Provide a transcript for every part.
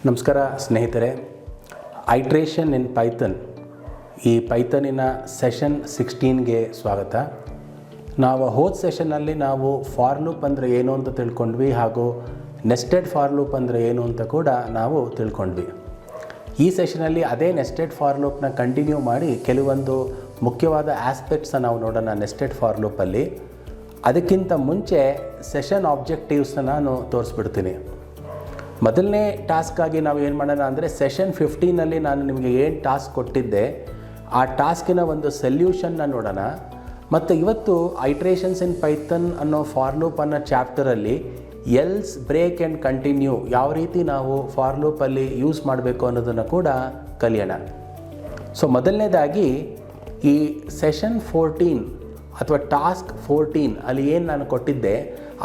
ನಮಸ್ಕಾರ ಸ್ನೇಹಿತರೆ, ಐಟ್ರೇಷನ್ ಇನ್ ಪೈಥನ್ ಈ ಪೈಥನಿನ ಸೆಷನ್ 16ಗೆ ಸ್ವಾಗತ. ನಾವು ಹೋದ ಸೆಷನ್ನಲ್ಲಿ ನಾವು ಫಾರ್ ಲೂಪ್ ಅಂದರೆ ಏನು ಅಂತ ತಿಳ್ಕೊಂಡ್ವಿ, ಹಾಗೂ ನೆಸ್ಟೆಡ್ ಫಾರ್ ಲೂಪ್ ಅಂದರೆ ಏನು ಅಂತ ಕೂಡ ನಾವು ತಿಳ್ಕೊಂಡ್ವಿ. ಈ ಸೆಷನಲ್ಲಿ ಅದೇ ನೆಸ್ಟೆಡ್ ಫಾರ್ ಲೂಪ್ನ ಕಂಟಿನ್ಯೂ ಮಾಡಿ ಕೆಲವೊಂದು ಮುಖ್ಯವಾದ ಆಸ್ಪೆಕ್ಟ್ಸನ್ನು ನಾವು ನೋಡೋಣ ನೆಸ್ಟೆಡ್ ಫಾರ್ ಲೂಪಲ್ಲಿ. ಅದಕ್ಕಿಂತ ಮುಂಚೆ ಸೆಷನ್ ಆಬ್ಜೆಕ್ಟಿವ್ಸ್ನ ನಾನು ತೋರಿಸ್ಬಿಡ್ತೀನಿ. ಮೊದಲನೇ ಟಾಸ್ಕಾಗಿ ನಾವು ಏನು ಮಾಡೋಣ ಅಂದರೆ ಸೆಷನ್ 15ನಲ್ಲಿ ನಾನು ನಿಮಗೆ ಏನು ಟಾಸ್ಕ್ ಕೊಟ್ಟಿದ್ದೆ ಆ ಟಾಸ್ಕಿನ ಒಂದು ಸೊಲ್ಯೂಷನ್ನ ನೋಡೋಣ. ಮತ್ತು ಇವತ್ತು ಐಟ್ರೇಷನ್ಸ್ ಇನ್ ಪೈಥನ್ ಅನ್ನೋ ಫಾರ್ ಲೂಪ್ ಅನ್ನೋ ಚಾಪ್ಟರಲ್ಲಿ ಎಲ್ಸ್, ಬ್ರೇಕ್ ಆ್ಯಂಡ್ ಕಂಟಿನ್ಯೂ ಯಾವ ರೀತಿ ನಾವು ಫಾರ್ ಲೂಪಲ್ಲಿ ಯೂಸ್ ಮಾಡಬೇಕು ಅನ್ನೋದನ್ನು ಕೂಡ ಕಲಿಯೋಣ. ಸೊ ಮೊದಲನೇದಾಗಿ ಈ ಸೆಷನ್ 14 ಅಥವಾ ಟಾಸ್ಕ್ 14 ಅಲ್ಲಿ ಏನು ನಾನು ಕೊಟ್ಟಿದ್ದೆ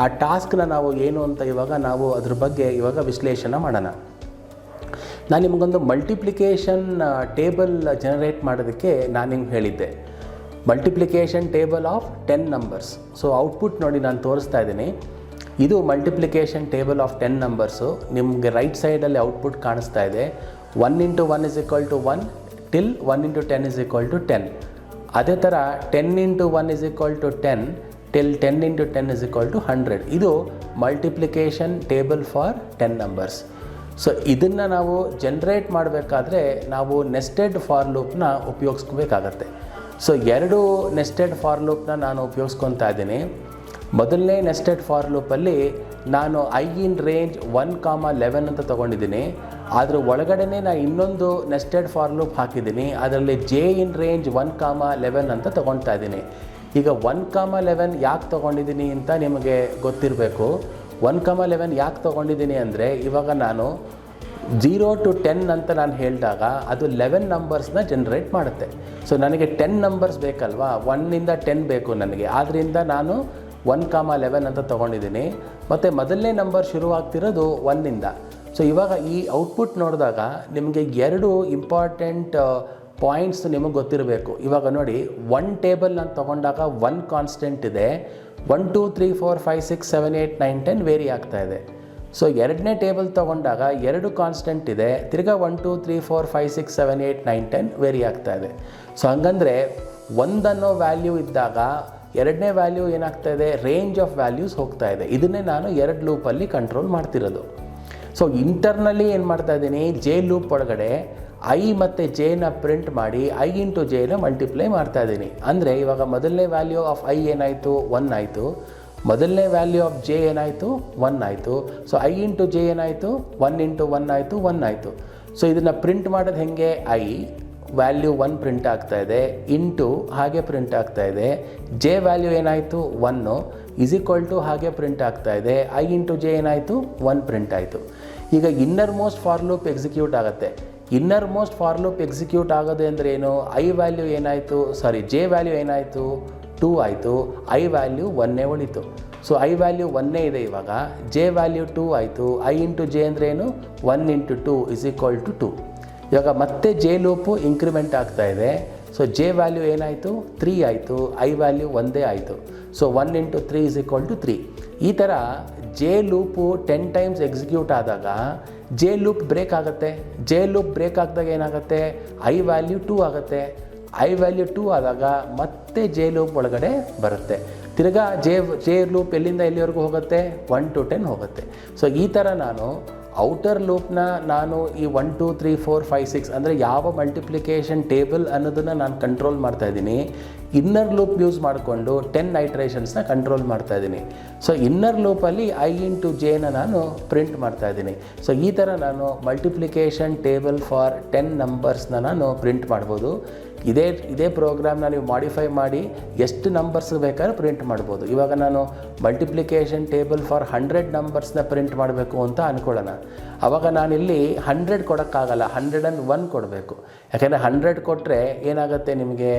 ಆ ಟಾಸ್ಕ್ನ ನಾವು ಏನು ಅಂತ ನಾವು ಅದ್ರ ಬಗ್ಗೆ ವಿಶ್ಲೇಷಣೆ ಮಾಡೋಣ. ನಾನು ನಿಮಗೊಂದು ಮಲ್ಟಿಪ್ಲಿಕೇಶನ್ ಟೇಬಲ್ ಜನರೇಟ್ ಮಾಡೋದಕ್ಕೆ ನಾನು ನಿಮ್ಗೆ ಹೇಳಿದ್ದೆ, multiplication table of 10 numbers. So output ನೋಡಿ ನಾನು ತೋರಿಸ್ತಾ ಇದ್ದೀನಿ. ಇದು ಮಲ್ಟಿಪ್ಲಿಕೇಶನ್ ಟೇಬಲ್ ಆಫ್ 10 ನಂಬರ್ಸು. ನಿಮಗೆ ರೈಟ್ ಸೈಡಲ್ಲಿ ಔಟ್ಪುಟ್ ಕಾಣಿಸ್ತಾ ಇದೆ. 1 × 1 = 1 ಟಿಲ್ 1 × 10 = 10. ಅದೇ ಥರ 10 × 1 = 10 ಟಿಲ್ 10 × 10 = 100. ಇದು multiplication table for 10 numbers. So ಇದನ್ನು ನಾವು ಜನ್ರೇಟ್ ಮಾಡಬೇಕಾದ್ರೆ ನಾವು ನೆಸ್ಟೆಡ್ ಫಾರ್ ಲೂಪ್ನ ಉಪಯೋಗಿಸ್ಕೋಬೇಕಾಗತ್ತೆ. ಸೊ ಎರಡು ನೆಸ್ಟೆಡ್ ಫಾರ್ ಲೂಪ್ನ ನಾನು ಉಪಯೋಗಿಸ್ಕೊತಾ ಇದ್ದೀನಿ. ಮೊದಲನೇ ನೆಸ್ಟೆಡ್ ಫಾರ್ ಲೂಪಲ್ಲಿ ನಾನು ಐ ಇನ್ ರೇಂಜ್ 1, 11 ಅಂತ ತೊಗೊಂಡಿದ್ದೀನಿ. ಅದರ ಒಳಗಡೆನೇ ನಾನು ಇನ್ನೊಂದು ನೆಸ್ಟೆಡ್ ಫಾರ್ ಲೂಪ್ ಹಾಕಿದ್ದೀನಿ. ಅದರಲ್ಲಿ ಜೆ ಇನ್ ರೇಂಜ್ 1, 11 ಅಂತ ತೊಗೊಳ್ತಾ ಇದ್ದೀನಿ. ಈಗ 1, 11 ಯಾಕೆ ತೊಗೊಂಡಿದ್ದೀನಿ ಅಂತ ನಿಮಗೆ ಗೊತ್ತಿರಬೇಕು. 1, 11 ಯಾಕೆ ತೊಗೊಂಡಿದ್ದೀನಿ ಅಂದರೆ ಇವಾಗ ನಾನು 0 to 10 ಅಂತ ನಾನು ಹೇಳಿದಾಗ ಅದು 11 ನಂಬರ್ಸ್ನ ಜನ್ರೇಟ್ ಮಾಡುತ್ತೆ. ಸೊ ನನಗೆ 10 ನಂಬರ್ಸ್ ಬೇಕಲ್ವಾ, 1 ಇಂದ 10 ಬೇಕು ನನಗೆ. ಆದ್ದರಿಂದ ನಾನು 1, 11 ಅಂತ ತೊಗೊಂಡಿದ್ದೀನಿ. ಮತ್ತು ಮೊದಲನೇ ನಂಬರ್ ಶುರುವಾಗ್ತಿರೋದು 1 ಇಂದ. ಸೊ ಇವಾಗ ಈ ಔಟ್ಪುಟ್ ನೋಡಿದಾಗ ನಿಮಗೆ ಎರಡು ಇಂಪಾರ್ಟೆಂಟ್ ಪಾಯಿಂಟ್ಸ್ ನಿಮಗೆ ಗೊತ್ತಿರಬೇಕು. ಇವಾಗ ನೋಡಿ, 1 ಟೇಬಲ್ ನಾನು ತೊಗೊಂಡಾಗ 1 ಕಾನ್ಸ್ಟೆಂಟ್ ಇದೆ. 1 2 3 4 5 6 7 8 9 10 ವೇರಿ ಆಗ್ತಾ ಇದೆ. ಸೊ ಎರಡನೇ ಟೇಬಲ್ ತೊಗೊಂಡಾಗ 2 ಕಾನ್ಸ್ಟೆಂಟ್ ಇದೆ. ತಿರ್ಗಾ 1 2 3 4 5 6 7 8 9 10 ವೇರಿ ಆಗ್ತಾ ಇದೆ. ಸೊ ಹಂಗಂದರೆ 1 ಅನ್ನೋ ವ್ಯಾಲ್ಯೂ ಇದ್ದಾಗ ಎರಡನೇ ವ್ಯಾಲ್ಯೂ ಏನಾಗ್ತಾ ಇದೆ, ರೇಂಜ್ ಆಫ್ ವ್ಯಾಲ್ಯೂಸ್ ಹೋಗ್ತಾ ಇದೆ. ಇದನ್ನೇ ನಾನು 2 ಲೂಪಲ್ಲಿ ಕಂಟ್ರೋಲ್ ಮಾಡ್ತಿರೋದು. ಸೊ ಇಂಟರ್ನಲ್ಲಿ ಏನು ಮಾಡ್ತಾ ಇದ್ದೀನಿ, ಜೆ ಲೂಪ್ ಒಳಗಡೆ ಐ ಮತ್ತು ಜೆನ ಪ್ರಿಂಟ್ ಮಾಡಿ ಐ ಇಂಟು ಜೆನ ಮಲ್ಟಿಪ್ಲೈ ಮಾಡ್ತಾ ಇದ್ದೀನಿ. ಅಂದರೆ ಇವಾಗ ಮೊದಲನೇ ವ್ಯಾಲ್ಯೂ ಆಫ್ ಐ ಏನಾಯಿತು, 1 ಆಯಿತು. ಮೊದಲನೇ ವ್ಯಾಲ್ಯೂ ಆಫ್ ಜೆ ಏನಾಯಿತು, 1 ಆಯಿತು. ಸೊ ಐ ಇಂಟು ಜೆ ಏನಾಯಿತು, 1 × 1 ಆಯಿತು, 1 ಆಯಿತು. ಸೊ ಇದನ್ನು ಪ್ರಿಂಟ್ ಮಾಡೋದು ಹೇಗೆ, ಐ ವ್ಯಾಲ್ಯೂ 1 ಪ್ರಿಂಟ್ ಆಗ್ತಾ ಇದೆ, ಇಂಟು ಹಾಗೆ ಪ್ರಿಂಟ್ ಆಗ್ತಾ ಇದೆ. ಜೆ ವ್ಯಾಲ್ಯೂ ಏನಾಯಿತು, 1 = ಹಾಗೆ ಪ್ರಿಂಟ್ ಆಗ್ತಾ ಇದೆ. ಐ ಇಂಟು ಜೆ ಏನಾಯಿತು, 1 ಪ್ರಿಂಟ್ ಆಯಿತು. ಈಗ innermost for loop execute ಆಗುತ್ತೆ. Innermost for loop execute ಆಗೋದು ಅಂದರೆ ಏನು, ಐ ವ್ಯಾಲ್ಯೂ ಏನಾಯಿತು, ಜೆ ವ್ಯಾಲ್ಯೂ ಏನಾಯಿತು, 2 ಆಯಿತು. ಐ ವ್ಯಾಲ್ಯೂ 1 ಉಳಿತು. ಸೊ ಐ ವ್ಯಾಲ್ಯೂ 1 ಇದೆ. ಇವಾಗ ಜೆ ವ್ಯಾಲ್ಯೂ 2 ಆಯಿತು. ಐ ಇಂಟು ಜೆ ಅಂದರೆ ಏನು, 1 × 2 = 2. ಇವಾಗ ಮತ್ತೆ ಜೆ ಲೂಪು ಇಂಕ್ರಿಮೆಂಟ್ ಆಗ್ತಾ ಇದೆ. ಸೊ ಜೆ ವ್ಯಾಲ್ಯೂ ಏನಾಯಿತು, 3 ಆಯಿತು. ಐ ವ್ಯಾಲ್ಯೂ 1 ಆಯಿತು. ಸೊ 1 × 3 = 3. ಈ ಥರ ಜೆ ಲೂಪು 10 ಟೈಮ್ಸ್ ಎಕ್ಸಿಕ್ಯೂಟ್ ಆದಾಗ ಜೆ ಲೂಪ್ ಬ್ರೇಕ್ ಆಗುತ್ತೆ. ಜೆ ಲೂಪ್ ಬ್ರೇಕ್ ಆಗಿದಾಗ ಏನಾಗುತ್ತೆ, ಐ ವ್ಯಾಲ್ಯೂ 2 ಆಗುತ್ತೆ. ಐ ವ್ಯಾಲ್ಯೂ 2 ಆದಾಗ ಮತ್ತೆ ಜೆ ಲೂಪ್ ಒಳಗಡೆ ಬರುತ್ತೆ. ತಿರ್ಗಾ ಜೆ ಲೂಪ್ ಎಲ್ಲಿಂದ ಎಲ್ಲಿವರೆಗೂ ಹೋಗುತ್ತೆ, 1 to 10 ಹೋಗುತ್ತೆ. ಸೊ ಈ ಥರ ನಾನು ಔಟರ್ ಲೂಪ್ನ ನಾನು ಈ 1 2 3 4 5 6 ಅಂದರೆ ಯಾವ ಮಲ್ಟಿಪ್ಲಿಕೇಶನ್ ಟೇಬಲ್ ಅನ್ನೋದನ್ನು ನಾನು ಕಂಟ್ರೋಲ್ ಮಾಡ್ತಾಯಿದ್ದೀನಿ. ಇನ್ನರ್ ಲೂಪ್ ಯೂಸ್ ಮಾಡಿಕೊಂಡು 10 ಐಟ್ರೇಷನ್ಸ್ನ ಕಂಟ್ರೋಲ್ ಮಾಡ್ತಾಯಿದ್ದೀನಿ. ಸೊ ಇನ್ನರ್ ಲೂಪಲ್ಲಿ ಐ ಇಂಟು ಜೆನ ನಾನು ಪ್ರಿಂಟ್ ಮಾಡ್ತಾಯಿದ್ದೀನಿ. ಸೊ ಈ ಥರ ನಾನು ಮಲ್ಟಿಪ್ಲಿಕೇಶನ್ ಟೇಬಲ್ ಫಾರ್ 10 ನಂಬರ್ಸ್ನ ನಾನು ಪ್ರಿಂಟ್ ಮಾಡ್ಬೋದು. ಇದೇ ಪ್ರೋಗ್ರಾಮ್ನ ನೀವು ಮಾಡಿಫೈ ಮಾಡಿ ಎಷ್ಟು ನಂಬರ್ಸ್ ಬೇಕಾದ್ರೆ ಪ್ರಿಂಟ್ ಮಾಡ್ಬೋದು. ಇವಾಗ ನಾನು ಮಲ್ಟಿಪ್ಲಿಕೇಶನ್ ಟೇಬಲ್ ಫಾರ್ 100 ನಂಬರ್ಸ್ನ ಪ್ರಿಂಟ್ ಮಾಡಬೇಕು ಅಂತ ಅಂದ್ಕೊಳ್ಳೋಣ. ಆವಾಗ ನಾನಿಲ್ಲಿ 100 ಕೊಡೋಕ್ಕಾಗಲ್ಲ, 101 ಕೊಡಬೇಕು. ಯಾಕೆಂದರೆ 100 ಕೊಟ್ಟರೆ ಏನಾಗುತ್ತೆ ನಿಮಗೆ,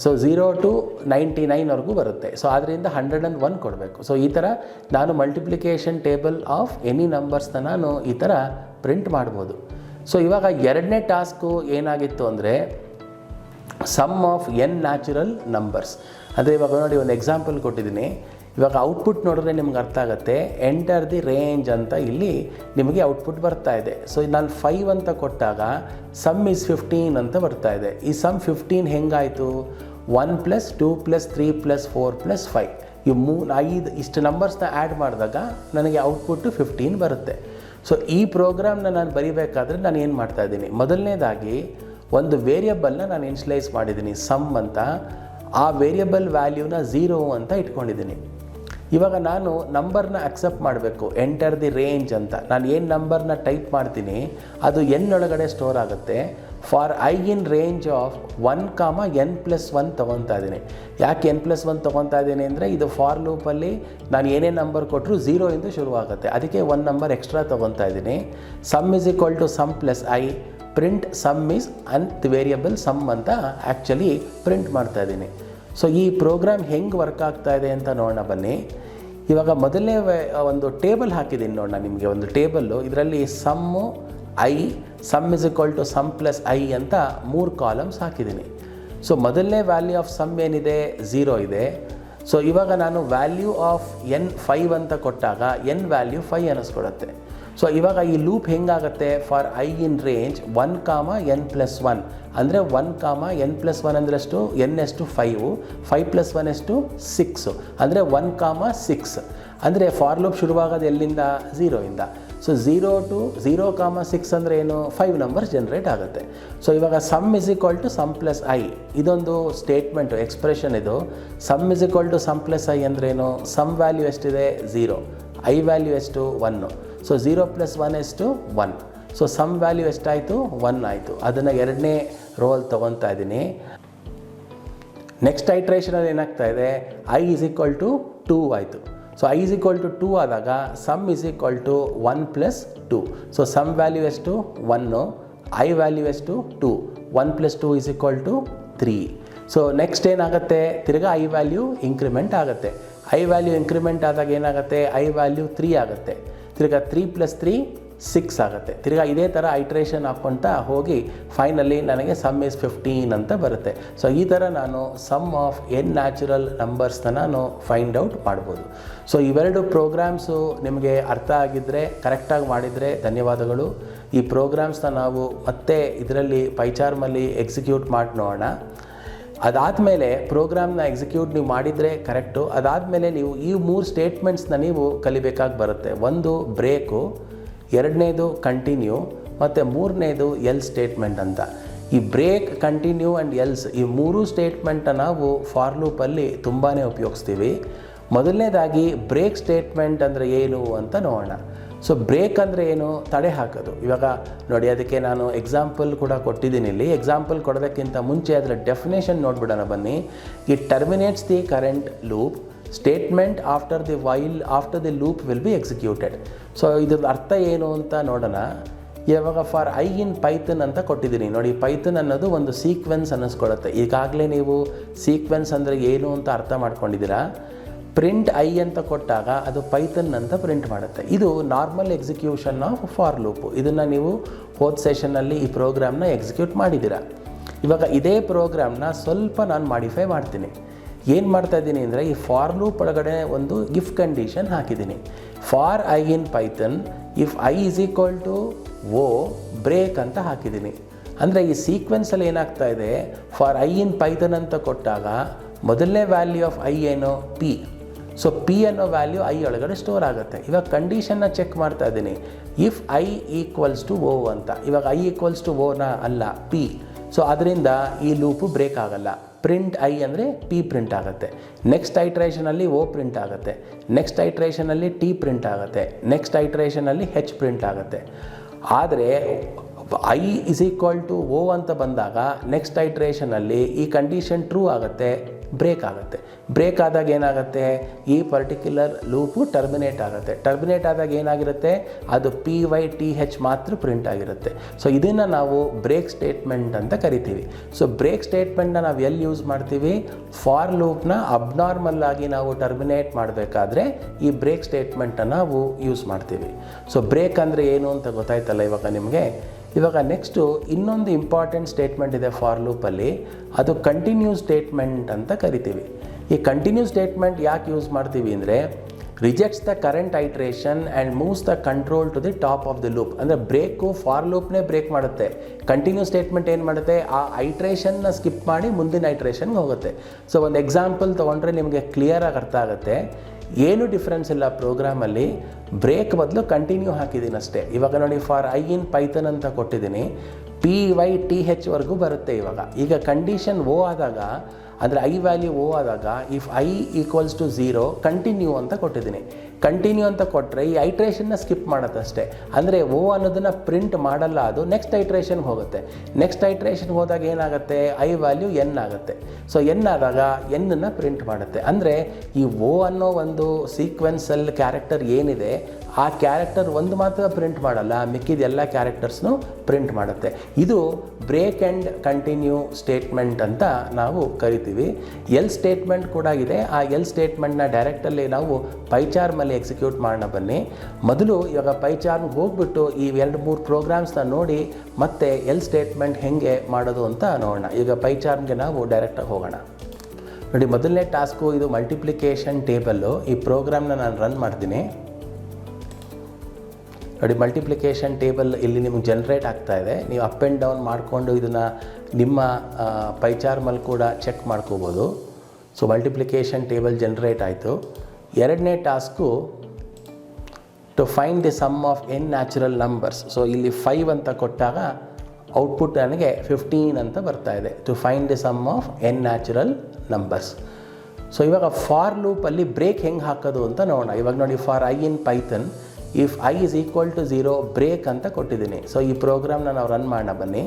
ಸೊ 0 to 99ವರೆಗೂ ಬರುತ್ತೆ. ಸೊ ಆದ್ದರಿಂದ 101 ಕೊಡಬೇಕು. ಸೊ ಈ ಥರ ನಾನು ಮಲ್ಟಿಪ್ಲಿಕೇಶನ್ ಟೇಬಲ್ ಆಫ್ ಎನಿ ನಂಬರ್ಸ್ನ ನಾನು ಈ ಥರ ಪ್ರಿಂಟ್ ಮಾಡ್ಬೋದು. ಸೊ ಇವಾಗ ಎರಡನೇ ಟಾಸ್ಕು ಏನಾಗಿತ್ತು ಅಂದರೆ sum of n natural numbers. ಅಂದರೆ ಇವಾಗ ನೋಡಿ ಒಂದು ಎಕ್ಸಾಂಪಲ್ ಕೊಟ್ಟಿದ್ದೀನಿ. ಇವಾಗ ಔಟ್ಪುಟ್ ನೋಡಿದ್ರೆ ನಿಮ್ಗೆ ಅರ್ಥ ಆಗುತ್ತೆ, ಎಂಟರ್ ದಿ ರೇಂಜ್ ಅಂತ ಇಲ್ಲಿ ನಿಮಗೆ ಔಟ್ಪುಟ್ ಬರ್ತಾ ಇದೆ. ಸೊ ನಾನು 5 ಅಂತ ಕೊಟ್ಟಾಗ ಸಮ್ ಈಸ್ 15 ಅಂತ ಬರ್ತಾ ಇದೆ. ಈ ಸಮ್ 15 ಹೆಂಗಾಯಿತು? 1 + 2 + 3 + 4 + 5 ಈ 5 ಇಷ್ಟು ನಂಬರ್ಸ್ನ ಆ್ಯಡ್ ಮಾಡಿದಾಗ ನನಗೆ ಔಟ್ಪುಟ್ಟು 15 ಬರುತ್ತೆ. ಸೊ ಈ ಪ್ರೋಗ್ರಾಮ್ನ ನಾನು ಬರಿಬೇಕಾದ್ರೆ ನಾನು ಏನು ಮಾಡ್ತಾಯಿದ್ದೀನಿ, ಮೊದಲನೇದಾಗಿ ಒಂದು ವೇರಿಯಬಲ್ನ ನಾನು ಇನ್ಸ್ಲೈಸ್ ಮಾಡಿದ್ದೀನಿ ಸಮ್ ಅಂತ. ಆ ವೇರಿಯಬಲ್ ವ್ಯಾಲ್ಯೂನ 0 ಅಂತ ಇಟ್ಕೊಂಡಿದ್ದೀನಿ. ಇವಾಗ ನಾನು ನಂಬರ್ನ ಅಕ್ಸೆಪ್ಟ್ ಮಾಡಬೇಕು, ಎಂಟರ್ ದಿ ರೇಂಜ್ ಅಂತ. ನಾನು ಏನು ನಂಬರ್ನ ಟೈಪ್ ಮಾಡ್ತೀನಿ ಅದು n ಒಳಗಡೆ ಸ್ಟೋರ್ ಆಗುತ್ತೆ. For I in range of 1, n+1 ತೊಗೊತಾ ಇದ್ದೀನಿ. ಯಾಕೆ n+1 ತೊಗೊತಾ ಇದ್ದೀನಿ ಅಂದರೆ ಇದು ಫಾರ್ ಲೂಪಲ್ಲಿ ನಾನು ಏನೇ ನಂಬರ್ ಕೊಟ್ಟರು 0 ಇಂದ ಶುರುವಾಗುತ್ತೆ, ಅದಕ್ಕೆ 1 ನಂಬರ್ ಎಕ್ಸ್ಟ್ರಾ ತೊಗೊತಾ ಇದ್ದೀನಿ. Sum is equal to sum plus I, print sum is ಅಂತ್ ವೇರಿಯಬಲ್ ಸಮ್ ಅಂತ ಆ್ಯಕ್ಚುಲಿ ಪ್ರಿಂಟ್ ಮಾಡ್ತಾ ಇದ್ದೀನಿ. ಸೊ ಈ ಪ್ರೋಗ್ರಾಮ್ ಹೆಂಗೆ ವರ್ಕ್ ಆಗ್ತಾ ಇದೆ ಅಂತ ನೋಡೋಣ ಬನ್ನಿ. ಇವಾಗ ಮೊದಲನೇ ಒಂದು ಟೇಬಲ್ ಹಾಕಿದ್ದೀನಿ ನೋಡೋಣ ನಿಮಗೆ, ಒಂದು ಟೇಬಲ್ಲು. ಇದರಲ್ಲಿ sum I, sum is equal to sum plus I ಅಂತ 3 ಕಾಲಮ್ಸ್ ಹಾಕಿದ್ದೀನಿ. ಸೊ ಮೊದಲನೇ ವ್ಯಾಲ್ಯೂ ಆಫ್ ಸಮ್ ಏನಿದೆ 0 ಇದೆ. ಸೊ ಇವಾಗ ನಾನು ವ್ಯಾಲ್ಯೂ ಆಫ್ n 5 ಅಂತ ಕೊಟ್ಟಾಗ n ವ್ಯಾಲ್ಯೂ 5 ಅನ್ನಿಸ್ಕೊಡುತ್ತೆ. ಸೊ ಇವಾಗ ಈ ಲೂಪ್ ಹೆಂಗಾಗುತ್ತೆ, for I in range 1, n+1 ಅಂದರೆ 1, n+1 ಅಂದರೆ ಎಷ್ಟು, n ಎಷ್ಟು 5, 5 + 1 ಎಷ್ಟು 6 ಅಂದರೆ 1, 6 ಅಂದರೆ ಫಾರ್ ಲೂಪ್ ಶುರುವಾಗೋದು ಎಲ್ಲಿಂದ, 0 ಇಂದ. ಸೊ 0 to 0, 6 ಅಂದರೆ ಏನು, 5 ನಂಬರ್ಸ್ ಜನ್ರೇಟ್ ಆಗುತ್ತೆ. ಸೊ ಇವಾಗ sum is equal to sum plus I, ಇದೊಂದು ಸ್ಟೇಟ್ಮೆಂಟು, ಎಕ್ಸ್ಪ್ರೆಷನ್ ಇದು. Sum is equal to sum plus I ಅಂದ್ರೇನು, ಸಮ್ ವ್ಯಾಲ್ಯೂ ಎಷ್ಟಿದೆ 0, ಐ ವ್ಯಾಲ್ಯೂ ಎಷ್ಟು 1. ಸೊ 0 + 1 ಎಷ್ಟು 1. ಸೊ ಸಮ್ ವ್ಯಾಲ್ಯೂ ಎಷ್ಟಾಯಿತು 1 ಆಯಿತು. ಅದನ್ನು ಎರಡನೇ ರೋಲ್ ತೊಗೊತಾ ಇದ್ದೀನಿ. ನೆಕ್ಸ್ಟ್ ಐಟ್ರೇಷನಲ್ಲಿ ಏನಾಗ್ತಾ ಇದೆ, ಐ ಈಸ್ ಈಕ್ವಲ್ ಟು 2 ಆಯಿತು. So I is equal to 2 ಆದಾಗ sum is equal to 1 + 2. So sum value ಎಷ್ಟು 1, ಐ ವ್ಯಾಲ್ಯೂ ಎಷ್ಟು 2, 1 + 2 is equal to 3. So next ಏನಾಗುತ್ತೆ, ತಿರ್ಗಾ ಐ ವ್ಯಾಲ್ಯೂ ಇಂಕ್ರಿಮೆಂಟ್ ಆಗುತ್ತೆ. ಐ ವ್ಯಾಲ್ಯೂ ಇಂಕ್ರಿಮೆಂಟ್ ಆದಾಗ ಏನಾಗುತ್ತೆ, ಐ ವ್ಯಾಲ್ಯೂ 3 ಆಗುತ್ತೆ. ತಿರ್ಗಾ 3 + 3 6 ಆಗುತ್ತೆ. ತಿರ್ಗಾ ಇದೇ ಥರ ಐಟ್ರೇಷನ್ ಹಾಕ್ಕೊಳ್ತಾ ಹೋಗಿ ಫೈನಲಿ ನನಗೆ ಸಮ್ ಈಸ್ 15 ಅಂತ ಬರುತ್ತೆ. ಸೊ ಈ ಥರ ನಾನು ಸಮ್ ಆಫ್ n ನ್ಯಾಚುರಲ್ ನಂಬರ್ಸ್ನ ನಾನು ಫೈಂಡ್ ಔಟ್ ಮಾಡ್ಬೋದು. ಸೊ ಇವೆರಡು ಪ್ರೋಗ್ರಾಮ್ಸು ನಿಮಗೆ ಅರ್ಥ ಆಗಿದ್ದರೆ, ಕರೆಕ್ಟಾಗಿ ಮಾಡಿದರೆ ಧನ್ಯವಾದಗಳು. ಈ ಪ್ರೋಗ್ರಾಮ್ಸ್ನ ನಾವು ಮತ್ತೆ ಇದರಲ್ಲಿ ಪೈಚಾರ್ಮಲ್ಲಿ ಎಕ್ಸಿಕ್ಯೂಟ್ ಮಾಡಿ ನೋಡೋಣ. ಅದಾದಮೇಲೆ ಪ್ರೋಗ್ರಾಮ್ನ ಎಕ್ಸಿಕ್ಯೂಟ್ ನೀವು ಮಾಡಿದರೆ ಕರೆಕ್ಟು. ಅದಾದಮೇಲೆ ನೀವು ಈ 3 ಸ್ಟೇಟ್ಮೆಂಟ್ಸ್ನ ನೀವು ಕಲಿಬೇಕಾಗಿ ಬರುತ್ತೆ. ಒಂದು ಬ್ರೇಕು, ಎರಡನೇದು ಕಂಟಿನ್ಯೂ ಮತ್ತು ಮೂರನೇದು ಎಲ್ ಸ್ಟೇಟ್ಮೆಂಟ್ ಅಂತ. ಈ ಬ್ರೇಕ್, ಕಂಟಿನ್ಯೂ ಆ್ಯಂಡ್ ಎಲ್ಸ್ ಈ 3 ಸ್ಟೇಟ್ಮೆಂಟನ್ನು ನಾವು ಫಾರ್ ಲೂಪಲ್ಲಿ ತುಂಬಾ ಉಪಯೋಗಿಸ್ತೀವಿ. ಮೊದಲನೇದಾಗಿ ಬ್ರೇಕ್ ಸ್ಟೇಟ್ಮೆಂಟ್ ಅಂದರೆ ಏನು ಅಂತ ನೋಡೋಣ. ಸೊ ಬ್ರೇಕ್ ಅಂದರೆ ಏನು, ತಡೆ ಹಾಕೋದು. ಇವಾಗ ನೋಡಿ, ಅದಕ್ಕೆ ನಾನು ಎಕ್ಸಾಂಪಲ್ ಕೂಡ ಕೊಟ್ಟಿದ್ದೀನಿ ಇಲ್ಲಿ. ಎಕ್ಸಾಂಪಲ್ ಕೊಡೋದಕ್ಕಿಂತ ಮುಂಚೆ ಅದರ ಡೆಫಿನೇಷನ್ ನೋಡ್ಬಿಡೋಣ ಬನ್ನಿ. It terminates the current loop statement after the loop will be executed. So ಇದ್ರ ಅರ್ಥ ಏನು ಅಂತ ನೋಡೋಣ. ಇವಾಗ ಫಾರ್ ಐ ಇನ್ ಪೈಥನ್ ಅಂತ ಕೊಟ್ಟಿದ್ದೀನಿ ನೋಡಿ. ಪೈಥನ್ ಅನ್ನೋದು ಒಂದು ಸೀಕ್ವೆನ್ಸ್ ಅನ್ನಿಸ್ಕೊಳುತ್ತೆ. ಈಗಾಗಲೇ ನೀವು ಸೀಕ್ವೆನ್ಸ್ ಅಂದರೆ ಏನು ಅಂತ ಅರ್ಥ ಮಾಡ್ಕೊಂಡಿದ್ದೀರಾ. ಪ್ರಿಂಟ್ ಐ ಅಂತ ಕೊಟ್ಟಾಗ ಅದು ಪೈಥನ್ ಅಂತ ಪ್ರಿಂಟ್ ಮಾಡುತ್ತೆ. ಇದು normal execution of for loop. ಇದನ್ನು ನೀವು ಹೋದ ಸೆಷನ್ನಲ್ಲಿ ಈ ಪ್ರೋಗ್ರಾಮ್ನ ಎಕ್ಸಿಕ್ಯೂಟ್ ಮಾಡಿದ್ದೀರಾ. ಇವಾಗ ಇದೇ ಪ್ರೋಗ್ರಾಮ್ನ ಸ್ವಲ್ಪ ನಾನು ಮಾಡಿಫೈ ಮಾಡ್ತೀನಿ. ಏನು ಮಾಡ್ತಾಯಿದ್ದೀನಿ ಅಂದರೆ, ಈ ಫಾರ್ ಲೂಪ್ ಒಳಗಡೆ ಒಂದು ಇಫ್ ಕಂಡೀಷನ್ ಹಾಕಿದ್ದೀನಿ. For I in Python if I is equal to O break ಅಂತ ಹಾಕಿದ್ದೀನಿ. ಅಂದರೆ ಈ ಸೀಕ್ವೆನ್ಸಲ್ಲಿ ಏನಾಗ್ತಾ ಇದೆ, ಫಾರ್ ಐ ಇನ್ ಪೈಥನ್ ಅಂತ ಕೊಟ್ಟಾಗ ಮೊದಲನೇ ವ್ಯಾಲ್ಯೂ ಆಫ್ ಐ ಏನೋ ಪಿ. ಸೊ ಪಿ ಅನ್ನೋ ವ್ಯಾಲ್ಯೂ ಐ ಒಳಗಡೆ ಸ್ಟೋರ್ ಆಗುತ್ತೆ. ಇವಾಗ ಕಂಡೀಷನ್ನ ಚೆಕ್ ಮಾಡ್ತಾ ಇದ್ದೀನಿ. ಇಫ್ ಐ ಈಕ್ವಲ್ಸ್ ಟು ಓ ಅಂತ. ಇವಾಗ ಐ ಈಕ್ವಲ್ಸ್ ಟು ಓನ ಅಲ್ಲ, ಪಿ. ಸೊ ಅದರಿಂದ ಈ ಲೂಪು ಬ್ರೇಕ್ ಆಗಲ್ಲ. ಪ್ರಿಂಟ್ ಐ ಅಂದರೆ ಪಿ ಪ್ರಿಂಟ್ ಆಗುತ್ತೆ. ನೆಕ್ಸ್ಟ್ ಐಟ್ರೇಷನಲ್ಲಿ ಓ ಪ್ರಿಂಟ್ ಆಗುತ್ತೆ. ನೆಕ್ಸ್ಟ್ ಐಟ್ರೇಷನಲ್ಲಿ ಟಿ ಪ್ರಿಂಟ್ ಆಗುತ್ತೆ. ನೆಕ್ಸ್ಟ್ ಐಟ್ರೇಷನಲ್ಲಿ ಹೆಚ್ ಪ್ರಿಂಟ್ ಆಗುತ್ತೆ. ಆದರೆ ಐ ಇಸ್ ಈಕ್ವಲ್ ಟು ಓ ಅಂತ ಬಂದಾಗ ನೆಕ್ಸ್ಟ್ ಐಟ್ರೇಷನಲ್ಲಿ ಈ ಕಂಡೀಷನ್ ಟ್ರೂ ಆಗುತ್ತೆ, ಬ್ರೇಕ್ ಆಗುತ್ತೆ. ಬ್ರೇಕ್ ಆದಾಗ ಏನಾಗುತ್ತೆ, ಈ ಪರ್ಟಿಕ್ಯುಲರ್ ಲೂಪು ಟರ್ಮಿನೇಟ್ ಆಗುತ್ತೆ. ಟರ್ಮಿನೇಟ್ ಆದಾಗ ಏನಾಗಿರುತ್ತೆ, ಅದು ಪಿ ವೈ ಟಿ ಹೆಚ್ ಮಾತ್ರ ಪ್ರಿಂಟ್ ಆಗಿರುತ್ತೆ. ಸೊ ಇದನ್ನು ನಾವು ಬ್ರೇಕ್ ಸ್ಟೇಟ್ಮೆಂಟ್ ಅಂತ ಕರಿತೀವಿ. ಸೊ ಬ್ರೇಕ್ ಸ್ಟೇಟ್ಮೆಂಟ್ನ ನಾವು ಎಲ್ಲಿ ಯೂಸ್ ಮಾಡ್ತೀವಿ, ಫಾರ್ ಲೂಪ್ನ ಅಬ್ನಾರ್ಮಲ್ ಆಗಿ ನಾವು ಟರ್ಮಿನೇಟ್ ಮಾಡಬೇಕಾದ್ರೆ ಈ ಬ್ರೇಕ್ ಸ್ಟೇಟ್ಮೆಂಟನ್ನು ನಾವು ಯೂಸ್ ಮಾಡ್ತೀವಿ. ಸೊ ಬ್ರೇಕ್ ಅಂದರೆ ಏನು ಅಂತ ಗೊತ್ತಾಯ್ತಲ್ಲ ಇವಾಗ ನಿಮಗೆ. ಇವಾಗ ನೆಕ್ಸ್ಟು ಇನ್ನೊಂದು ಇಂಪಾರ್ಟೆಂಟ್ ಸ್ಟೇಟ್ಮೆಂಟ್ ಇದೆ ಫಾರ್ ಲೂಪಲ್ಲಿ, ಅದು ಕಂಟಿನ್ಯೂ ಸ್ಟೇಟ್ಮೆಂಟ್ ಅಂತ ಕರಿತೀವಿ. ಈ ಕಂಟಿನ್ಯೂ ಸ್ಟೇಟ್ಮೆಂಟ್ ಯಾಕೆ ಯೂಸ್ ಮಾಡ್ತೀವಿ ಅಂದರೆ rejects the current iteration and moves the control to the top of the loop. ಅಂದರೆ ಬ್ರೇಕು ಫಾರ್ ಲೂಪ್ನೇ ಬ್ರೇಕ್ ಮಾಡುತ್ತೆ. ಕಂಟಿನ್ಯೂ ಸ್ಟೇಟ್ಮೆಂಟ್ ಏನು ಮಾಡುತ್ತೆ, ಆ ಐಟ್ರೇಷನ್ನ ಸ್ಕಿಪ್ ಮಾಡಿ ಮುಂದಿನ ಐಟ್ರೇಷನ್ಗೆ ಹೋಗುತ್ತೆ. ಸೊ ಒಂದು ಎಕ್ಸಾಂಪಲ್ ತೊಗೊಂಡ್ರೆ ನಿಮಗೆ ಕ್ಲಿಯರಾಗಿ ಅರ್ಥ ಆಗುತ್ತೆ. ಏನು ಡಿಫ್ರೆನ್ಸ್ ಇಲ್ಲ ಪ್ರೋಗ್ರಾಮಲ್ಲಿ, ಬ್ರೇಕ್ ಬದಲು ಕಂಟಿನ್ಯೂ ಹಾಕಿದ್ದೀನಿ ಅಷ್ಟೇ. ಇವಾಗ ನೋಡಿ, ಫಾರ್ ಐ ಇನ್ ಪೈಥನ್ ಅಂತ ಕೊಟ್ಟಿದ್ದೀನಿ, PYTH ವರೆಗೂ ಬರುತ್ತೆ. ಈಗ ಕಂಡೀಷನ್ ಓ ಆದಾಗ, ಅಂದರೆ ಐ ವ್ಯಾಲ್ಯೂ ಓ ಆದಾಗ, if I equals to 0 continue ಅಂತ ಕೊಟ್ಟಿದ್ದೀನಿ. ಕಂಟಿನ್ಯೂ ಅಂತ ಕೊಟ್ಟರೆ ಈ ಐಟ್ರೇಷನ್ನ ಸ್ಕಿಪ್ ಮಾಡುತ್ತೆ ಅಷ್ಟೇ. ಅಂದರೆ ಓ ಅನ್ನೋದನ್ನು ಪ್ರಿಂಟ್ ಮಾಡಲ್ಲ, ಅದು ನೆಕ್ಸ್ಟ್ ಐಟ್ರೇಷನ್ಗೆ ಹೋಗುತ್ತೆ. ನೆಕ್ಸ್ಟ್ ಐಟ್ರೇಷನ್ಗೆ ಹೋದಾಗ ಏನಾಗುತ್ತೆ, ಐ ವ್ಯಾಲ್ಯೂ ಎನ್ ಆಗುತ್ತೆ. ಸೊ ಎನ್ ಆದಾಗ ಎನ್ನನ್ನು ಪ್ರಿಂಟ್ ಮಾಡುತ್ತೆ. ಅಂದರೆ ಈ ಓ ಅನ್ನೋ ಒಂದು ಸೀಕ್ವೆನ್ಸಲ್ಲಿ ಕ್ಯಾರೆಕ್ಟರ್ ಏನಿದೆ, ಆ ಕ್ಯಾರೆಕ್ಟರ್ ಒಂದು ಮಾತ್ರ ಪ್ರಿಂಟ್ ಮಾಡಲ್ಲ, ಮಿಕ್ಕಿದ ಎಲ್ಲ ಕ್ಯಾರೆಕ್ಟರ್ಸ್ನು ಪ್ರಿಂಟ್ ಮಾಡುತ್ತೆ. ಇದು ಬ್ರೇಕ್ ಆ್ಯಂಡ್ ಕಂಟಿನ್ಯೂ ಸ್ಟೇಟ್ಮೆಂಟ್ ಅಂತ ನಾವು ಕರಿತೀವಿ. ಎಲ್ ಸ್ಟೇಟ್ಮೆಂಟ್ ಕೂಡ ಇದೆ. ಆ ಎಲ್ ಸ್ಟೇಟ್ಮೆಂಟ್ನ ಡೈರೆಕ್ಟಲ್ಲಿ ನಾವು ಪೈಚಾರ್ಮಲ್ಲಿ ಎಕ್ಸಿಕ್ಯೂಟ್ ಮಾಡೋಣ ಬನ್ನಿ. ಮೊದಲು ಇವಾಗ ಪೈಚಾರ್ಮ್ಗೆ ಹೋಗ್ಬಿಟ್ಟು ಈ 2-3 ಪ್ರೋಗ್ರಾಮ್ಸ್ನ ನೋಡಿ ಮತ್ತೆ ಎಲ್ ಸ್ಟೇಟ್ಮೆಂಟ್ ಹೇಗೆ ಮಾಡೋದು ಅಂತ ನೋಡೋಣ. ಈಗ ಪೈಚಾರ್ಮ್ಗೆ ನಾವು ಡೈರೆಕ್ಟಾಗಿ ಹೋಗೋಣ. ನೋಡಿ, ಮೊದಲನೇ ಟಾಸ್ಕು ಇದು ಮಲ್ಟಿಪ್ಲಿಕೇಶನ್ ಟೇಬಲ್ಲು. ಈ ಪ್ರೋಗ್ರಾಮ್ನ ನಾನು ರನ್ ಮಾಡ್ತೀನಿ. ನೋಡಿ, ಮಲ್ಟಿಪ್ಲಿಕೇಶನ್ ಟೇಬಲ್ ಇಲ್ಲಿ ನಿಮಗೆ ಜನ್ರೇಟ್ ಆಗ್ತಾ ಇದೆ. ನೀವು ಅಪ್ ಆ್ಯಂಡ್ ಡೌನ್ ಮಾಡಿಕೊಂಡು ಇದನ್ನು ನಿಮ್ಮ ಪೈಚಾರ್ಮಲ್ಲಿ ಕೂಡ ಚೆಕ್ ಮಾಡ್ಕೋಬೋದು. ಸೊ ಮಲ್ಟಿಪ್ಲಿಕೇಶನ್ ಟೇಬಲ್ ಜನ್ರೇಟ್ ಆಯಿತು. ಎರಡನೇ task to find the sum of n natural numbers. So ಇಲ್ಲಿ 5 ಅಂತ ಕೊಟ್ಟಾಗ ಔಟ್ಪುಟ್ ನನಗೆ 15 ಅಂತ ಬರ್ತಾ ಇದೆ. To find the sum of n natural numbers. So ಇವಾಗ ಫಾರ್ ಲೂಪಲ್ಲಿ ಬ್ರೇಕ್ ಹೆಂಗೆ ಹಾಕೋದು ಅಂತ ನೋಡೋಣ. ಇವಾಗ ನೋಡಿ, for I in Python if I is equal to 0 break ಅಂತ ಕೊಟ್ಟಿದ್ದೀನಿ. ಸೊ ಈ ಪ್ರೋಗ್ರಾಮ್ನ ನಾವು ರನ್ ಮಾಡೋಣ ಬನ್ನಿ.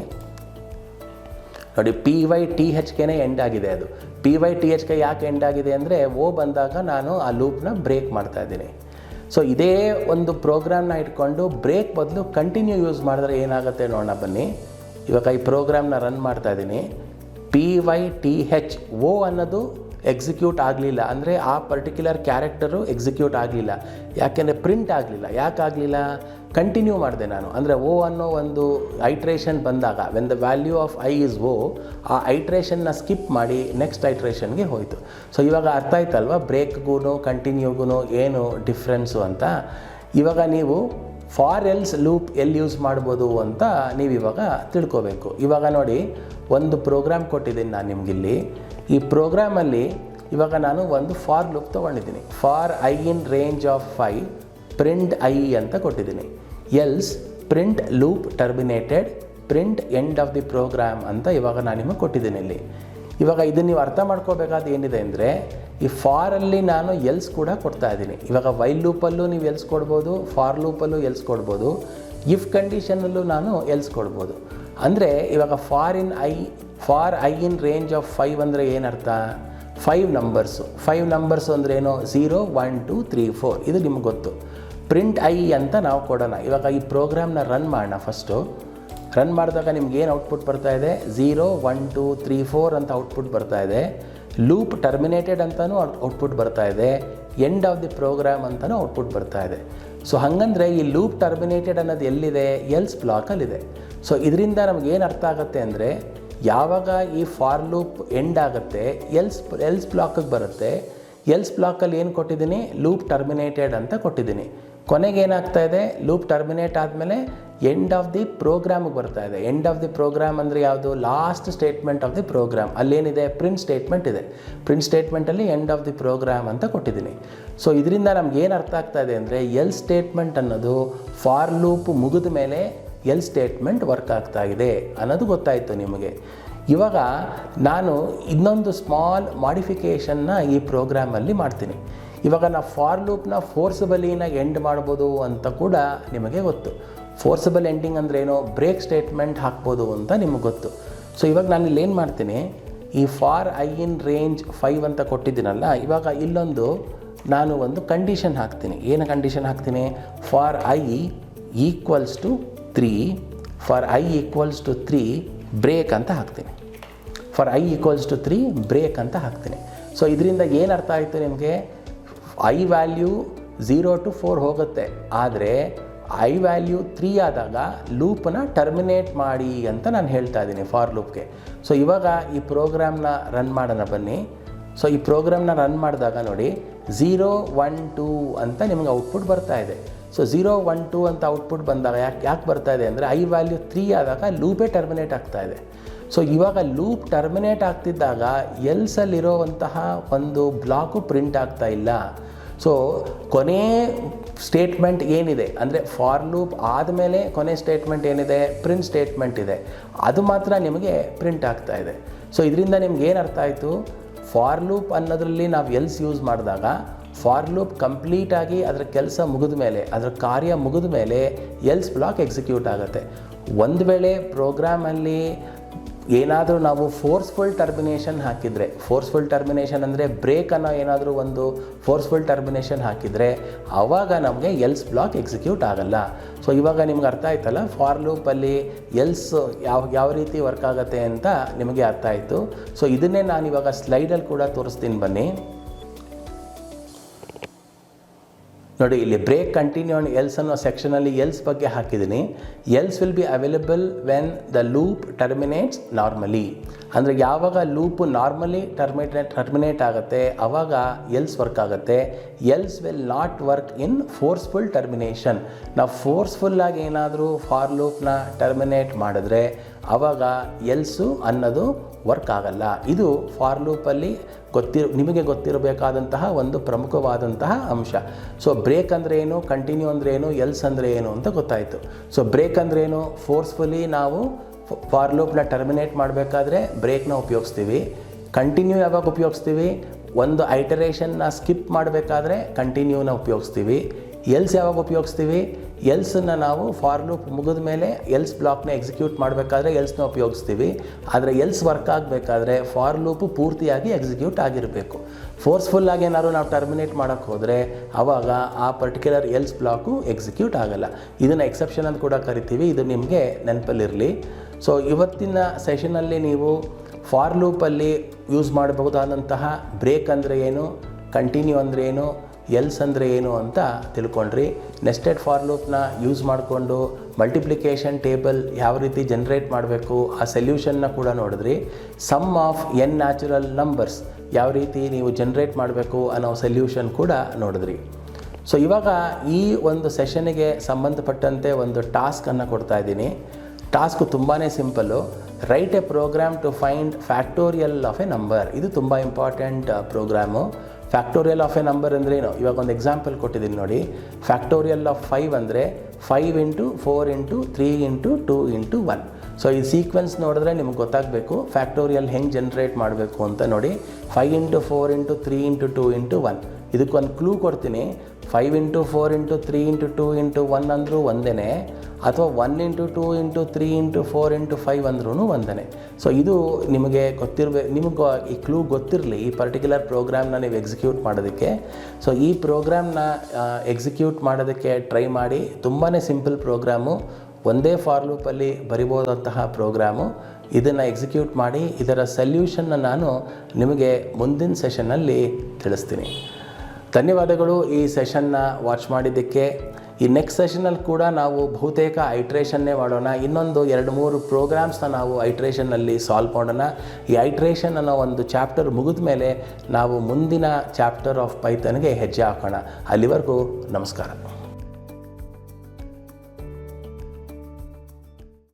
ನೋಡಿ, PYTHಗೆ ಎಂಡ್ ಆಗಿದೆ. ಅದು PYTHಗೆ ಯಾಕೆ ಎಂಡ್ ಆಗಿದೆ ಅಂದರೆ ಓ ಬಂದಾಗ ನಾನು ಆ ಲೂಪ್ನ ಬ್ರೇಕ್ ಮಾಡ್ತಾ ಇದ್ದೀನಿ. ಸೊ ಇದೇ ಒಂದು ಪ್ರೋಗ್ರಾಮ್ನ ಇಟ್ಕೊಂಡು ಬ್ರೇಕ್ ಬದಲು ಕಂಟಿನ್ಯೂ ಯೂಸ್ ಮಾಡಿದ್ರೆ ಏನಾಗುತ್ತೆ ನೋಡೋಣ ಬನ್ನಿ. ಇವಾಗ ಈ ಪ್ರೋಗ್ರಾಮ್ನ ರನ್ ಮಾಡ್ತಾ ಇದ್ದೀನಿ. PYTH ಓ ಅನ್ನೋದು ಎಕ್ಸಿಕ್ಯೂಟ್ ಆಗಲಿಲ್ಲ, ಅಂದರೆ ಆ ಪರ್ಟಿಕ್ಯುಲರ್ ಕ್ಯಾರೆಕ್ಟರು ಎಕ್ಸಿಕ್ಯೂಟ್ ಆಗಲಿಲ್ಲ. ಯಾಕೆಂದರೆ ಪ್ರಿಂಟ್ ಆಗಲಿಲ್ಲ. ಯಾಕಾಗಲಿಲ್ಲ, ಕಂಟಿನ್ಯೂ ಮಾಡಿದೆ ನಾನು. ಅಂದರೆ ಓ ಅನ್ನೋ ಒಂದು ಐಟ್ರೇಷನ್ ಬಂದಾಗ, when the value of I is o, ಆ ಐಟ್ರೇಷನ್ನ ಸ್ಕಿಪ್ ಮಾಡಿ ನೆಕ್ಸ್ಟ್ ಐಟ್ರೇಷನ್ಗೆ ಹೋಯಿತು. ಸೊ ಇವಾಗ ಅರ್ಥ ಆಯ್ತಲ್ವ ಬ್ರೇಕ್ಗೂ ಕಂಟಿನ್ಯೂಗೂ ಏನು ಡಿಫ್ರೆನ್ಸು ಅಂತ. ಇವಾಗ ನೀವು ಫಾರ್ ಎಲ್ಸ್ ಲೂಪ್ ಎಲ್ಲಿ ಯೂಸ್ ಮಾಡ್ಬೋದು ಅಂತ ನೀವು ಇವಾಗ ತಿಳ್ಕೋಬೇಕು. ಇವಾಗ ನೋಡಿ, ಒಂದು ಪ್ರೋಗ್ರಾಮ್ ಕೊಟ್ಟಿದ್ದೀನಿ ನಾನು ನಿಮಗಿಲ್ಲಿ. ಈ ಪ್ರೋಗ್ರಾಮಲ್ಲಿ ಇವಾಗ ನಾನು ಒಂದು ಫಾರ್ ಲೂಪ್ ತೊಗೊಂಡಿದ್ದೀನಿ. For I in range of 5 print I ಅಂತ ಕೊಟ್ಟಿದ್ದೀನಿ. Else print loop terminated print end of the program ಅಂತ ಇವಾಗ ನಾನು ನಿಮಗೆ ಕೊಟ್ಟಿದ್ದೀನಿ ಇಲ್ಲಿ. ಇವಾಗ ಇದನ್ನು ನೀವು ಅರ್ಥ ಮಾಡ್ಕೋಬೇಕಾದ ಏನಿದೆ ಅಂದರೆ, ಈ ಫಾರಲ್ಲಿ ನಾನು ಎಲ್ಸ್ ಕೂಡ ಕೊಡ್ತಾ ಇದ್ದೀನಿ. ಇವಾಗ ವೈಲ್ ಲೂಪಲ್ಲೂ ನೀವು ಎಲ್ಸ್ ಕೊಡ್ಬೋದು, ಫಾರ್ ಲೂಪಲ್ಲೂ ಎಲ್ಸ್ ಕೊಡ್ಬೋದು, ಇಫ್ ಕಂಡೀಷನಲ್ಲೂ ನಾನು ಎಲ್ಸ್ ಕೊಡ್ಬೋದು. ಅಂದರೆ ಇವಾಗ for I in range of 5 ಅಂದರೆ ಏನರ್ಥ, 5 ನಂಬರ್ಸು. 5 ನಂಬರ್ಸು ಅಂದರೆ ಏನು, 0 1 2 3 4 ಇದು ನಿಮ್ಗೆ ಗೊತ್ತು. ಪ್ರಿಂಟ್ ಐ ಅಂತ ನಾವು ಕೊಡೋಣ. ಇವಾಗ ಈ ಪ್ರೋಗ್ರಾಮ್ನ ರನ್ ಮಾಡೋಣ. ಫಸ್ಟು ರನ್ ಮಾಡಿದಾಗ ನಿಮ್ಗೆ ಏನು ಔಟ್ಪುಟ್ ಬರ್ತಾ ಇದೆ, 0 1 2 3 4 ಅಂತ ಔಟ್ಪುಟ್ ಬರ್ತಾ ಇದೆ. ಲೂಪ್ ಟರ್ಮಿನೇಟೆಡ್ ಅಂತಲೂ ಔಟ್ಪುಟ್ ಬರ್ತಾ ಇದೆ. ಎಂಡ್ ಆಫ್ ದಿ ಪ್ರೋಗ್ರಾಮ್ ಅಂತಲೂ ಔಟ್ಪುಟ್ ಬರ್ತಾ ಇದೆ. ಸೊ ಹಾಗಂದರೆ ಈ ಲೂಪ್ ಟರ್ಮಿನೇಟೆಡ್ ಅನ್ನೋದು ಎಲ್ಲಿದೆ, ಎಲ್ಸ್ ಬ್ಲಾಕಲ್ಲಿದೆ. ಸೊ ಇದರಿಂದ ನಮಗೇನು ಅರ್ಥ ಆಗುತ್ತೆ ಅಂದರೆ, ಯಾವಾಗ ಈ ಫಾರ್ ಲೂಪ್ ಎಂಡ್ ಆಗುತ್ತೆ, ಎಲ್ಸ್ ಬ್ಲಾಕಿಗೆ ಬರುತ್ತೆ. ಎಲ್ಸ್ ಬ್ಲಾಕಲ್ಲಿ ಏನು ಕೊಟ್ಟಿದ್ದೀನಿ, ಲೂಪ್ ಟರ್ಮಿನೇಟೆಡ್ ಅಂತ ಕೊಟ್ಟಿದ್ದೀನಿ. ಕೊನೆಗೆ ಏನಾಗ್ತಾ ಇದೆ, ಲೂಪ್ ಟರ್ಮಿನೇಟ್ ಆದಮೇಲೆ ಎಂಡ್ ಆಫ್ ದಿ ಪ್ರೋಗ್ರಾಮಿಗೆ ಬರ್ತಾ ಇದೆ. ಎಂಡ್ ಆಫ್ ದಿ ಪ್ರೋಗ್ರಾಮ್ ಅಂದರೆ ಯಾವುದು, last statement of the program. ಅಲ್ಲೇನಿದೆ, ಪ್ರಿಂಟ್ ಸ್ಟೇಟ್ಮೆಂಟ್ ಇದೆ. ಪ್ರಿಂಟ್ ಸ್ಟೇಟ್ಮೆಂಟಲ್ಲಿ ಎಂಡ್ ಆಫ್ ದಿ ಪ್ರೋಗ್ರಾಮ್ ಅಂತ ಕೊಟ್ಟಿದ್ದೀನಿ. ಸೊ ಇದರಿಂದ ನಮಗೇನು ಅರ್ಥ ಆಗ್ತಾ ಇದೆ ಅಂದರೆ, ಎಲ್ ಸ್ಟೇಟ್ಮೆಂಟ್ ಅನ್ನೋದು ಫಾರ್ ಲೂಪ್ ಮುಗಿದ ಮೇಲೆ ಎಲ್ ಸ್ಟೇಟ್ಮೆಂಟ್ ವರ್ಕ್ ಆಗ್ತಾ ಇದೆ ಅನ್ನೋದು ಗೊತ್ತಾಯಿತು ನಿಮಗೆ. ಇವಾಗ ನಾನು ಇನ್ನೊಂದು ಸ್ಮಾಲ್ ಮಾಡಿಫಿಕೇಷನ್ನ ಈ ಪ್ರೋಗ್ರಾಮಲ್ಲಿ ಮಾಡ್ತೀನಿ. ಇವಾಗ ನಾವು ಫಾರ್ ಲೂಪ್ನ ಫೋರ್ಸಬಲಿನ ಎಂಡ್ ಮಾಡ್ಬೋದು ಅಂತ ಕೂಡ ನಿಮಗೆ ಗೊತ್ತು. ಫೋರ್ಸಬಲ್ ಎಂಡಿಂಗ್ ಅಂದರೆ ಏನೋ, ಬ್ರೇಕ್ ಸ್ಟೇಟ್ಮೆಂಟ್ ಹಾಕ್ಬೋದು ಅಂತ ನಿಮಗೆ ಗೊತ್ತು. ಸೊ ಇವಾಗ ನಾನು ಇಲ್ಲೇನು ಮಾಡ್ತೀನಿ, ಈ ಫಾರ್ ಐ ಇನ್ ರೇಂಜ್ 5 ಅಂತ ಕೊಟ್ಟಿದ್ದೀನಲ್ಲ, ಇವಾಗ ಇಲ್ಲೊಂದು ನಾನು ಒಂದು ಕಂಡೀಷನ್ ಹಾಕ್ತೀನಿ. ಏನು ಕಂಡೀಷನ್ ಹಾಕ್ತೀನಿ, for I equals to 3 for I equals to 3 break ಅಂತ ಹಾಕ್ತೀನಿ. For I equals to 3 break ಅಂತ ಹಾಕ್ತೀನಿ. ಸೊ ಇದರಿಂದ ಏನು ಅರ್ಥ ಆಯಿತು ನಿಮಗೆ, ಐ ವ್ಯಾಲ್ಯೂ 0 to 4 ಹೋಗುತ್ತೆ, ಆದರೆ ಐ ವ್ಯಾಲ್ಯೂ 3 ಆದಾಗ ಲೂಪನ್ನ ಟರ್ಮಿನೇಟ್ ಮಾಡಿ ಅಂತ ನಾನು ಹೇಳ್ತಾ ಇದ್ದೀನಿ ಫಾರ್ ಲೂಪ್ಗೆ. ಸೊ ಇವಾಗ ಈ ಪ್ರೋಗ್ರಾಮ್ನ ರನ್ ಮಾಡೋಣ ಬನ್ನಿ. ಸೊ ಈ ಪ್ರೋಗ್ರಾಮ್ನ ರನ್ ಮಾಡಿದಾಗ ನೋಡಿ 0 1 2 ಅಂತ ನಿಮಗೆ ಔಟ್ಪುಟ್ ಬರ್ತಾ ಇದೆ. ಸೊ 0 1 2 ಅಂತ ಔಟ್ಪುಟ್ ಬಂದಾಗ ಯಾಕೆ ಬರ್ತಾ ಇದೆ ಅಂದರೆ ಐ ವ್ಯಾಲ್ಯೂ 3 ಆದಾಗ ಲೂಪೇ ಟರ್ಮಿನೇಟ್ ಆಗ್ತಾ ಇದೆ. ಸೊ ಇವಾಗ ಲೂಪ್ ಟರ್ಮಿನೇಟ್ ಆಗ್ತಿದ್ದಾಗ ಎಲ್ಸಲ್ಲಿರೋವಂತಹ ಒಂದು ಬ್ಲಾಕು ಪ್ರಿಂಟ್ ಆಗ್ತಾ ಇಲ್ಲ. ಸೊ ಕೊನೆ ಸ್ಟೇಟ್ಮೆಂಟ್ ಏನಿದೆ ಅಂದರೆ ಫಾರ್ ಲೂಪ್ ಆದಮೇಲೆ ಕೊನೆ ಸ್ಟೇಟ್ಮೆಂಟ್ ಏನಿದೆ ಪ್ರಿಂಟ್ ಸ್ಟೇಟ್ಮೆಂಟ್ ಇದೆ, ಅದು ಮಾತ್ರ ನಿಮಗೆ ಪ್ರಿಂಟ್ ಆಗ್ತಾ ಇದೆ. ಸೊ ಇದರಿಂದ ನಿಮ್ಗೆ ಏನು ಅರ್ಥ ಆಯಿತು, ಫಾರ್ ಲೂಪ್ ಅನ್ನೋದ್ರಲ್ಲಿ ನಾವು ಎಲ್ಸ್ ಯೂಸ್ ಮಾಡಿದಾಗ ಫಾರ್ ಲೂಪ್ ಕಂಪ್ಲೀಟಾಗಿ ಅದರ ಕೆಲಸ ಮುಗಿದ ಮೇಲೆ, ಅದರ ಕಾರ್ಯ ಮುಗಿದ ಮೇಲೆ ಎಲ್ಸ್ ಬ್ಲಾಕ್ ಎಕ್ಸಿಕ್ಯೂಟ್ ಆಗುತ್ತೆ. ಒಂದು ವೇಳೆ ಪ್ರೋಗ್ರಾಮಲ್ಲಿ ಏನಾದರೂ ನಾವು ಫೋರ್ಸ್ಫುಲ್ ಟರ್ಮಿನೇಷನ್ ಹಾಕಿದರೆ, ಫೋರ್ಸ್ಫುಲ್ ಟರ್ಮಿನೇಷನ್ ಅಂದರೆ ಬ್ರೇಕ್ ಅನ್ನೋ ಏನಾದರೂ ಒಂದು ಫೋರ್ಸ್ಫುಲ್ ಟರ್ಮಿನೇಷನ್ ಹಾಕಿದರೆ ಆವಾಗ ನಮಗೆ ಎಲ್ಸ್ ಬ್ಲಾಕ್ ಎಕ್ಸಿಕ್ಯೂಟ್ ಆಗಲ್ಲ. ಸೊ ಇವಾಗ ನಿಮ್ಗೆ ಅರ್ಥ ಆಯ್ತಲ್ಲ ಫಾರ್ ಲೂಪಲ್ಲಿ ಎಲ್ಸ್ ಯಾವ ರೀತಿ ವರ್ಕ್ ಆಗುತ್ತೆ ಅಂತ ನಿಮಗೆ ಅರ್ಥ ಆಯಿತು. ಸೊ ಇದನ್ನೇ ನಾನು ಇವಾಗ ಸ್ಲೈಡಲ್ಲಿ ಕೂಡ ತೋರಿಸ್ತೀನಿ ಬನ್ನಿ. ನೋಡಿ, ಇಲ್ಲಿ ಬ್ರೇಕ್ ಕಂಟಿನ್ಯೂ ಆನ್ ಎಲ್ಸ್ ಅನ್ನೋ ಸೆಕ್ಷನಲ್ಲಿ ಎಲ್ಸ್ ಬಗ್ಗೆ ಹಾಕಿದ್ದೀನಿ. Else will be available when the loop terminates normally, ಅಂದರೆ ಯಾವಾಗ ಲೂಪು ನಾರ್ಮಲಿ ಟರ್ಮಿನೇಟ್ ಆಗುತ್ತೆ ಆವಾಗ ಎಲ್ಸ್ ವರ್ಕ್ ಆಗುತ್ತೆ. Else will not work in forceful termination. ನಾವು ಫೋರ್ಸ್ಫುಲ್ಲಾಗಿ ಏನಾದರೂ ಫಾರ್ ಲೂಪ್ನ ಟರ್ಮಿನೇಟ್ ಮಾಡಿದ್ರೆ ಆವಾಗ ಎಲ್ಸು ಅನ್ನೋದು ವರ್ಕ್ ಆಗಲ್ಲ. ಇದು ಫಾರ್ ಲೂಪಲ್ಲಿ ನಿಮಗೆ ಗೊತ್ತಿರಬೇಕಾದಂತಹ ಒಂದು ಪ್ರಮುಖವಾದಂತಹ ಅಂಶ. ಸೊ ಬ್ರೇಕ್ ಅಂದರೆ ಏನು, ಕಂಟಿನ್ಯೂ ಅಂದರೆ ಏನು, ಎಲ್ಸ್ ಅಂದರೆ ಏನು ಅಂತ ಗೊತ್ತಾಯಿತು. ಸೊ ಬ್ರೇಕ್ ಅಂದ್ರೇನು, ಫೋರ್ಸ್ಫುಲಿ ನಾವು ಫಾರ್ ಲೂಪ್ನ ಟರ್ಮಿನೇಟ್ ಮಾಡಬೇಕಾದ್ರೆ ಬ್ರೇಕ್ನ ಉಪಯೋಗಿಸ್ತೀವಿ. ಕಂಟಿನ್ಯೂ ಯಾವಾಗ ಉಪಯೋಗಿಸ್ತೀವಿ, ಒಂದು ಐಟರೇಷನ್ನ ಸ್ಕಿಪ್ ಮಾಡಬೇಕಾದ್ರೆ ಕಂಟಿನ್ಯೂನ ಉಪಯೋಗಿಸ್ತೀವಿ. ಎಲ್ಸ್ ಯಾವಾಗ ಉಪಯೋಗಿಸ್ತೀವಿ, ಎಲ್ಸನ್ನು ನಾವು ಫಾರ್ ಲೂಪ್ ಮುಗಿದ ಮೇಲೆ ಎಲ್ಸ್ ಬ್ಲಾಕ್ನ ಎಕ್ಸಿಕ್ಯೂಟ್ ಮಾಡಬೇಕಾದ್ರೆ ಎಲ್ಸ್ನ ಉಪಯೋಗಿಸ್ತೀವಿ. ಆದರೆ ಎಲ್ಸ್ ವರ್ಕ್ ಆಗಬೇಕಾದ್ರೆ ಫಾರ್ ಲೂಪು ಪೂರ್ತಿಯಾಗಿ ಎಕ್ಸಿಕ್ಯೂಟ್ ಆಗಿರಬೇಕು. ಫೋರ್ಸ್ಫುಲ್ಲಾಗಿ ಏನಾದ್ರು ನಾವು ಟರ್ಮಿನೇಟ್ ಮಾಡೋಕ್ಕೆ ಹೋದರೆ ಆವಾಗ ಆ ಪರ್ಟಿಕ್ಯುಲರ್ ಎಲ್ಸ್ ಬ್ಲಾಕು ಎಕ್ಸಿಕ್ಯೂಟ್ ಆಗಲ್ಲ. ಇದನ್ನು ಎಕ್ಸೆಪ್ಷನ್ ಅಂತ ಕೂಡ ಕರಿತೀವಿ. ಇದು ನಿಮಗೆ ನೆನಪಲ್ಲಿರಲಿ. ಸೊ ಇವತ್ತಿನ ಸೆಷನಲ್ಲಿ ನೀವು ಫಾರ್ ಲೂಪಲ್ಲಿ ಯೂಸ್ ಮಾಡಬಹುದಾದಂತಹ ಬ್ರೇಕ್ ಅಂದರೆ ಏನು, ಕಂಟಿನ್ಯೂ ಅಂದರೆ ಏನು, ಎಲ್ಸ್ ಅಂದರೆ ಏನು ಅಂತ ತಿಳ್ಕೊಂಡ್ರಿ. ನೆಸ್ಟೆಡ್ ಫಾರ್ ಲೂಪ್ನ ಯೂಸ್ ಮಾಡಿಕೊಂಡು ಮಲ್ಟಿಪ್ಲಿಕೇಶನ್ ಟೇಬಲ್ ಯಾವ ರೀತಿ ಜನ್ರೇಟ್ ಮಾಡಬೇಕು ಆ ಸೊಲ್ಯೂಷನ್ನ ಕೂಡ ನೋಡಿದ್ರಿ. Sum of N natural numbers ಯಾವ ರೀತಿ ನೀವು ಜನ್ರೇಟ್ ಮಾಡಬೇಕು ಅನ್ನೋ ಸೊಲ್ಯೂಷನ್ ಕೂಡ ನೋಡಿದ್ರಿ. ಸೊ ಇವಾಗ ಈ ಒಂದು ಸೆಷನ್ನಿಗೆ ಸಂಬಂಧಪಟ್ಟಂತೆ ಒಂದು ಟಾಸ್ಕನ್ನು ಕೊಡ್ತಾ ಇದ್ದೀನಿ. ಟಾಸ್ಕು ತುಂಬಾ simple. Write a program to find factorial of a number. ಇದು ತುಂಬ important program. Factorial of a number ಅಂದ್ರೇನು, ಇವಾಗ ಒಂದು ಎಕ್ಸಾಂಪಲ್ ಕೊಟ್ಟಿದ್ದೀನಿ ನೋಡಿ. ಫ್ಯಾಕ್ಟೋರಿಯಲ್ ಆಫ್ 5 ಅಂದರೆ 5 × 4 × 3 × 2 × 1. ಸೊ ಈ ಸೀಕ್ವೆನ್ಸ್ ನೋಡಿದ್ರೆ ನಿಮ್ಗೆ ಗೊತ್ತಾಗಬೇಕು ಫ್ಯಾಕ್ಟೋರಿಯಲ್ ಹೆಂಗೆ ಜನ್ರೇಟ್ ಮಾಡಬೇಕು ಅಂತ. ನೋಡಿ, 5 × 4 × 3 × 2 × 1. ಇದಕ್ಕೊಂದು ಕ್ಲೂ ಕೊಡ್ತೀನಿ. 5 × 4 × 3 × 2 × 1 ಅಂದರೂ ಒಂದೇ, ಅಥವಾ 1 × 2 × 3 × 4 × 5 ಅಂದ್ರೂ ಒಂದೇ. ಸೊ ಇದು ನಿಮಗೆ ನಿಮಗೆ ಈ ಕ್ಲೂ ಗೊತ್ತಿರಲಿ ಈ ಪರ್ಟಿಕ್ಯುಲರ್ ಪ್ರೋಗ್ರಾಮ್ನ ನೀವು ಎಕ್ಸಿಕ್ಯೂಟ್ ಮಾಡೋದಕ್ಕೆ. ಸೊ ಈ ಪ್ರೋಗ್ರಾಮ್ನ ಎಕ್ಸಿಕ್ಯೂಟ್ ಮಾಡೋದಕ್ಕೆ ಟ್ರೈ ಮಾಡಿ. ತುಂಬಾ ಸಿಂಪಲ್ ಪ್ರೋಗ್ರಾಮು, ಒಂದೇ ಫಾರ್ ಲೂಪಲ್ಲಿ ಬರಿಬೋದಂತಹ ಪ್ರೋಗ್ರಾಮು. ಇದನ್ನು ಎಕ್ಸಿಕ್ಯೂಟ್ ಮಾಡಿ ಇದರ ಸೊಲ್ಯೂಷನ್ನ ನಾನು ನಿಮಗೆ ಮುಂದಿನ ಸೆಷನ್ನಲ್ಲಿ ತಿಳಿಸ್ತೀನಿ. ಧನ್ಯವಾದಗಳು ಈ ಸೆಷನ್ನ ವಾಚ್ ಮಾಡಿದ್ದಕ್ಕೆ. ಈ ನೆಕ್ಸ್ಟ್ ಸೆಷನಲ್ಲಿ ಕೂಡ ನಾವು ಬಹುತೇಕ ಐಟ್ರೇಷನ್ನೇ ಮಾಡೋಣ. ಇನ್ನೊಂದು 2-3 ಪ್ರೋಗ್ರಾಮ್ಸ್ನ ನಾವು ಐಟ್ರೇಷನ್ನಲ್ಲಿ ಸಾಲ್ವ್ ಮಾಡೋಣ. ಈ ಐಟ್ರೇಷನ್ ಅನ್ನೋ ಒಂದು ಚಾಪ್ಟರ್ ಮುಗಿದ ಮೇಲೆ ನಾವು ಮುಂದಿನ ಚಾಪ್ಟರ್ ಆಫ್ ಪೈಥನ್ಗೆ ಹೆಜ್ಜೆ ಹಾಕೋಣ. ಅಲ್ಲಿವರೆಗೂ ನಮಸ್ಕಾರ.